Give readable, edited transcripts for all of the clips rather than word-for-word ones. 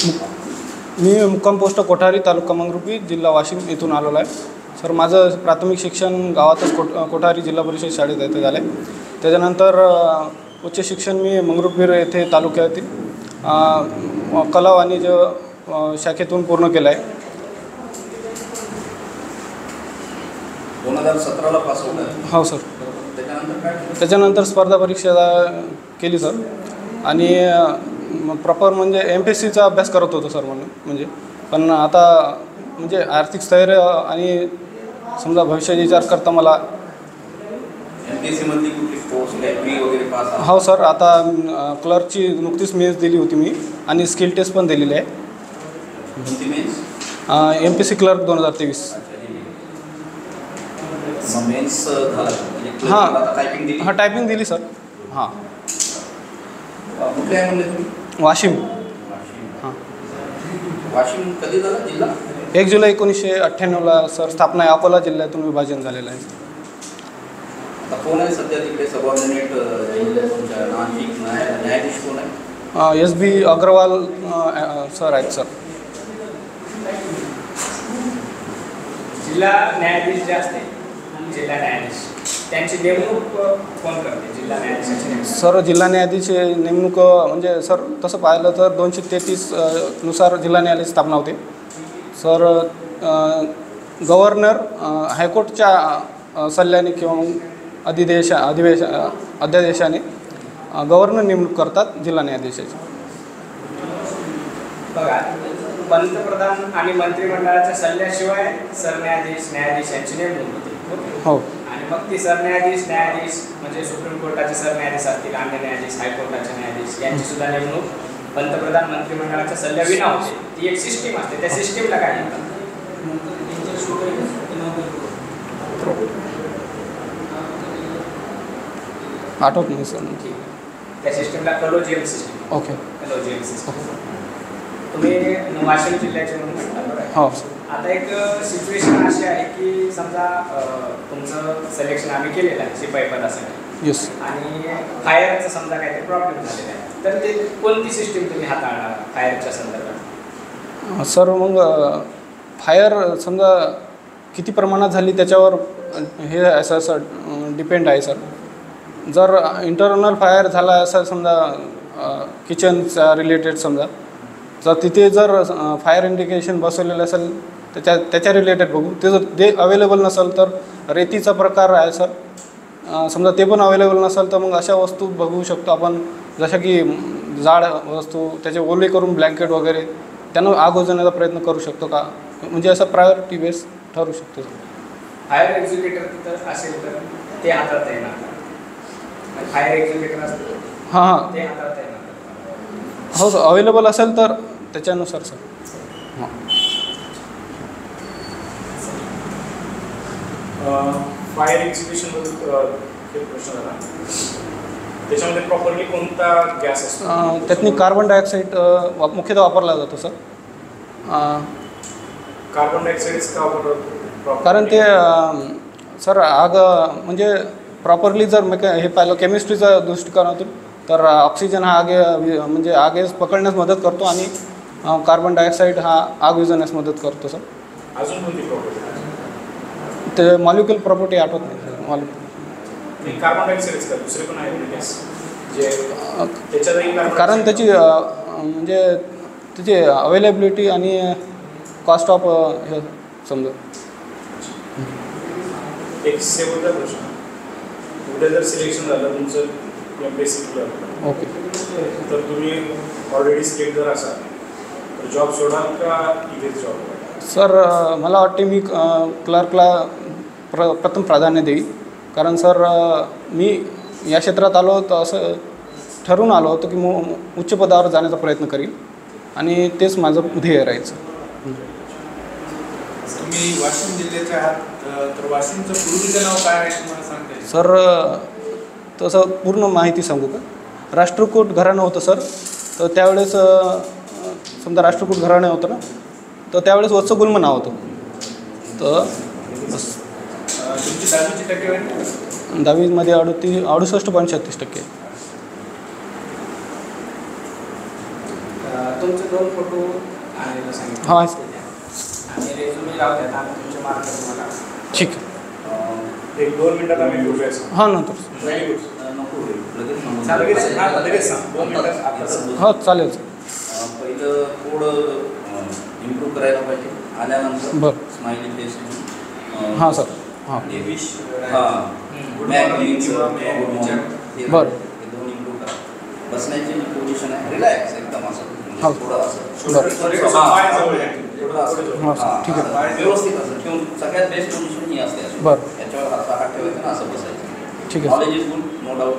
मी मुक्काम पोस्ट कोठारी, तालुका मंगरुळपीर, जिल्हा वाशिम येथून आलेलो आहे. सर, माझं प्राथमिक शिक्षण गावातच कोठारी जिल्हा परिषद शाळेत येथे झालं आहे. त्याच्यानंतर उच्च शिक्षण मी मंगरुळपीर येथे तालुक्यातील कला वाणिज्य शाखेतून पूर्ण केलं आहे. 2017ला पास आउट आहे. हो सर. त्याच्यानंतर स्पर्धा परीक्षा केली सर. आणि प्रॉपर म्हणजे MPSCचा अभ्यास करत होतो सर म्हणजे पण आता म्हणजे आर्थिक स्थैर्य आणि समजा भविष्याचा विचार करता मला MPSC मध्ये कुठली पोस्ट वगैरे पास आहे? हो सर. आता क्लर्कची नुकतीच मेन्स दिली होती मी आणि स्किल टेस्ट पण दिलेली आहे. कोणती मेन्स? MPSC clerk 2023. मेन्स झाला. हां टायपिंग दिली? हां, टायपिंग दिली सर. हां. कुठे आहे म्हणले तुम्ही? वाशिम. हां. वाशिम कधी झाला जिल्हा? 1 जुलै 1998ला सर स्थापना आहे. अकोला जिल्ह्यातून विभाजन झालेलं आहे. आता कोण आहे सध्या तिकडे सबऑर्डिनेट तुमच्या न्यायाधीश कोण आहे? SB अग्रवाल सर आहेत सर. जिल्हा न्यायाधीश जे असते, जिल्हा न्यायाधीश, त्यांची नेमणूक कोण करते? जिल्हा न्यायाधीशाची सर, जिल्हा न्यायाधीश नेमणूक म्हणजे सर तसं पाहिलं तर 233 नुसार जिल्हा न्यायालय स्थापना होते सर. गव्हर्नर हायकोर्टच्या सल्ल्याने किंवा मग अध्यादेशाने गव्हर्नर नेमणूक करतात जिल्हा न्यायाधीशाची. बघा, पंतप्रधान आणि मंत्रिमंडळाच्या सल्ल्याशिवाय सरन्यायाधीश, न्यायाधीश यांची नेमणूक होते. हो. आणि मग ती सरन्यायाधीश, न्यायाधीश म्हणजे सुप्रीम कोर्टाचे सरन्यायाधीश असतील, अन्य न्यायाधीश, हायकोर्टाचे न्यायाधीश यांची सुद्धा नेमणूक पंतप्रधान मंत्रिमंडळाच्या सल्ल्याविना होते. ती एक सिस्टीम असते. त्या सिस्टीमला काय म्हणतात? आठवत नाही सर. त्या सिस्टीमला कलोजियम सिस्टीम. ओके. कलोजियम सिस्टीम. तुम्ही वाशिम जिल्ह्याचे म्हणून म्हणता. हो. आता एक सिच्युएशन अशी आहे की समजा तुमचं सिलेक्शन आम्ही केलेलं आहे शिपाई पदासाठी. येस. आणि फायरचा समजा काहीतरी प्रॉब्लेम झालेला आहे, तर ते कोणती सिस्टीम तुम्ही हाताळणार फायरच्या संदर्भात? सर, मग फायर समजा किती प्रमाणात झाली त्याच्यावर हे असं डिपेंड आहे सर. जर इंटरनल फायर झाला असं समजा किचनच्या रिलेटेड समजा, तर तिथे जर फायर इंडिकेशन बसवलेलं असेल त्याच्या रिलेटेड बघू. ते जर जे अवेलेबल नसेल तर रेतीचा प्रकार आहे सर. समजा ते पण अवेलेबल नसेल तर मग अशा वस्तू बघू शकतो आपण, जशा की जाड वस्तू त्याचे ओले करून ब्लँकेट वगैरे त्यानं आग ओझवण्याचा प्रयत्न करू शकतो का, म्हणजे असं प्रायोरिटी बेस ठरू शकतो. फायर एक्झिक्युटिव्ह तर असेल तर ते हाताळता येणार. फायर एक्झिक्युटिव्ह असतं. हां ते हाताळता येणार. हो सर. अवेलेबल असेल तर त्याच्यानुसार सर. हां. फायर एक्झिक्युशनबद्दल एक प्रश्न झाला. त्याच्यामध्ये प्रॉपरली कोणता गॅस असतो? त्यातनी कार्बन डायऑक्साईड मुख्यतः वापरला जातो सर. कार्बन डायऑक्साईड का वापरतो? कारण ते सर आग म्हणजे प्रॉपरली जर हे पाहिलं केमिस्ट्रीच्या दृष्टिकोनातून तर ऑक्सिजन हा म्हणजे आगेस पकडण्यास मदत करतो आणि कार्बन डायऑक्साईड हा आग विझवण्यास मदत करतो सर. अजून कोणती प्रॉपर्टी? ते मॉलिक्युल प्रॉपर्टी आठवत नाही मॉलिक्युल. कार्बन डायऑक्साईड का दुसरे पण आहे गॅस जे त्याच्यातही? कारण त्याची म्हणजे त्याची अवेलेबिलिटी आणि कॉस्ट ऑफ हे समजा. एक शेवटचा प्रश्न. उद्या जर सिलेक्शन झालं तुमचं MPSC क्लर्क, ओके, तर तुम्ही ऑलरेडी स्टेट जर असाल तर जॉब सोडाल का इथेच जॉब? सर, मला वाटते मी क्लर्कला प्रथम प्राधान्य देईल. कारण सर मी या क्षेत्रात आलो तर असं ठरवून आलो होतो की उच्च पदावर जाण्याचा प्रयत्न करील आणि तेच माझं ध्येय राहायचं. तुम्ही वाशिम जिल्ह्याचे आहात, तर वाशिमचं पूर्वीचं नाव काय आहे तुम्हाला सांगता येईल? सर, तसं पूर्ण माहिती सांगू का? राष्ट्रकूट घराणं होतं सर. तर त्यावेळेस समजा राष्ट्रकूट घराणं होतं ना, तर त्यावेळेस वत्सगुल्म नाव होतं. तर तुमची 10वीची टक्केवारी? 10वीमध्ये 68.36%. तुमचे 2 फोटो आणायला सांगितले. हां. आणि रेझ्युमे राहू द्या, आम्ही तुमचे मार्क तुम्हाला. ठीक आहे. 1-2 मिनिटात आम्ही भेटूया सर. हां नंतर व्हेरी गुड. नको लगेच सांगू. लगेच लगेच सांग 2 मिनिटात आता हो चालेल सर. पहिलं थोडं इम्प्रूव्ह करायला पाहिजे. आल्यानंतर बरं. स्माइली फेस हां सर. हां बरं. हे दोन इम्प्रूव्ह करा. बसण्याची जी पोझिशन आहे रिलॅक्स एकदम असं हो. थोडं असं पाय जवळ आहे. थोडं असं हां सर ठीक आहे. व्यवस्थित असं ठेवून सगळ्यात बेस्ट पोझिशन ही असते अशी. बरं. याच्यावर हात ठेवायचा ना असं बसायचं. ठीक आहे. Knowledge is good no doubt.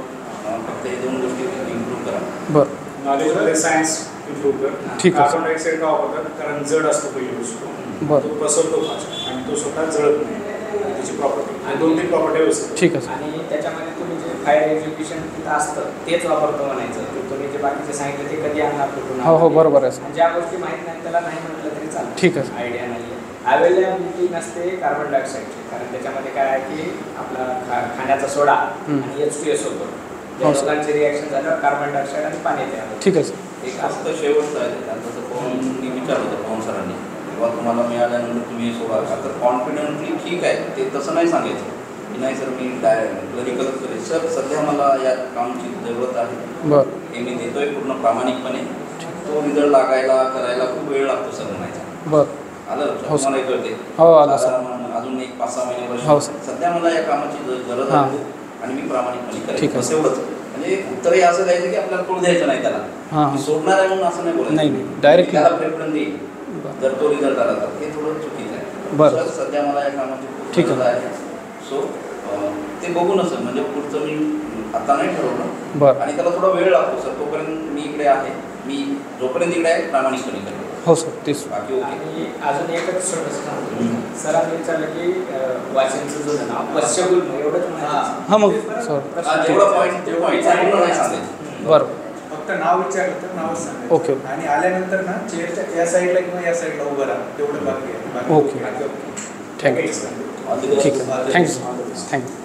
फक्त हे दोन गोष्टी इम्प्रूव्ह करा. बरं. नॉलेजमध्ये सायन्स इम्प्रूव्ह कर. ठीक आहे. कार्बन डायऑक्साईड का वापरतात? कारण जड असतो पहिली गोष्ट. बरं. तो पसरतो फास्ट आणि तो स्वतः जळत नाही. त्याची प्रॉपर्टी आणि 2-3 प्रॉपर्टी असतात. ठीक आहे सर. आणि त्याच्यामध्ये तुम्ही जे फायर एक्झिक्युशन तिथं असतं तेच वापरतो म्हणायचं. ते तुम्ही जे बाकीचे सांगितलं ते कधी आणणार कुठून हो हो बरोबर आहे सर. आणि ज्या गोष्टी माहीत नाही त्याला नाही म्हटलं तरी चालतं. ठीक आहे. आयडिया नाही आहे. अवेलेबिलिटी नसते कार्बन डायऑक्साईडची, कारण त्याच्यामध्ये काय आहे की आपला खाण्याचा सोडा आणि H2S होतो. त्या हो सर. दोघांचे रिॲक्शन झाल्यावर कार्बन डायऑक्साईड आणि पाणी तयार होतं. ठीक आहे सर. एक फक्त असतं. शेवटचं आहे त्यांचं जसं पवननी विचारलं होतं पवन सरांनी किंवा तुम्हाला मिळाल्यानंतर तुम्ही सोडा का तर कॉन्फिडेंटली ठीक आहे ते तसं नाही सांगायचं की नाही सर मी क्लरिकलच करेल. सर सध्या मला या कामची जरूरत आहे. बरं. हे मी देतोय पूर्ण प्रामाणिकपणे. तो रिझल्ट लागायला करायला खूप वेळ लागतो सर म्हणायचा. बरं. आलं हो सर. तुम्हाला कळते. हो आलं सर. साधारण अजून 1-5-6 महिने हो वर्ष सर. सध्या मला या कामाची गरज हां. आहे आणि मी प्रामाणिकपणे ठीक करेन आहे. बस एवढंच. म्हणजे उत्तरही असं द्यायचं की आपल्याला कळू द्यायचं नाही त्याला. हां मी हां. सोडणार आहे म्हणून असं नाही बोलायचं. नाही नाही डायरेक्टली. त्याला प्रेफरन्स देईल बरं. जर तो रिझल्ट आला तर हे थोडं चुकीचं आहे. बरं. सर सध्या मला या कामाची खूप ठीक गरज आहे. आहे. सो ते बघूनच सर म्हणजे पुढचं मी आता नाही ठरवलं बरं. आणि त्याला थोडा वेळ लागतो सर. तोपर्यंत मी इकडे आहे. मी जोपर्यंत इकडे आहे प्रामाणिकपणे करेन. हो सर तेच. बाकी ओके. आणि अजून एकच छोटंसं सांगतो. सरांनी विचारलं की वाचनचं जो नाव वश्यगुल एवढंच म्हणायचं. हां मग सर. जेवढा पॉईंट ते पॉईंट पूर्ण नाही सांगायचं. बरं. फक्त नाव विचारलं तर नावच सांगायचं. ओके. आणि आल्यानंतर ना चेअरच्या या साईडला किंवा या साईडला उभं राहा तेवढं बाकी आहे. बाकी ओके. बाकी थँक्यू. All the best. ठीक आहे. थँक्यू. थँक्यू.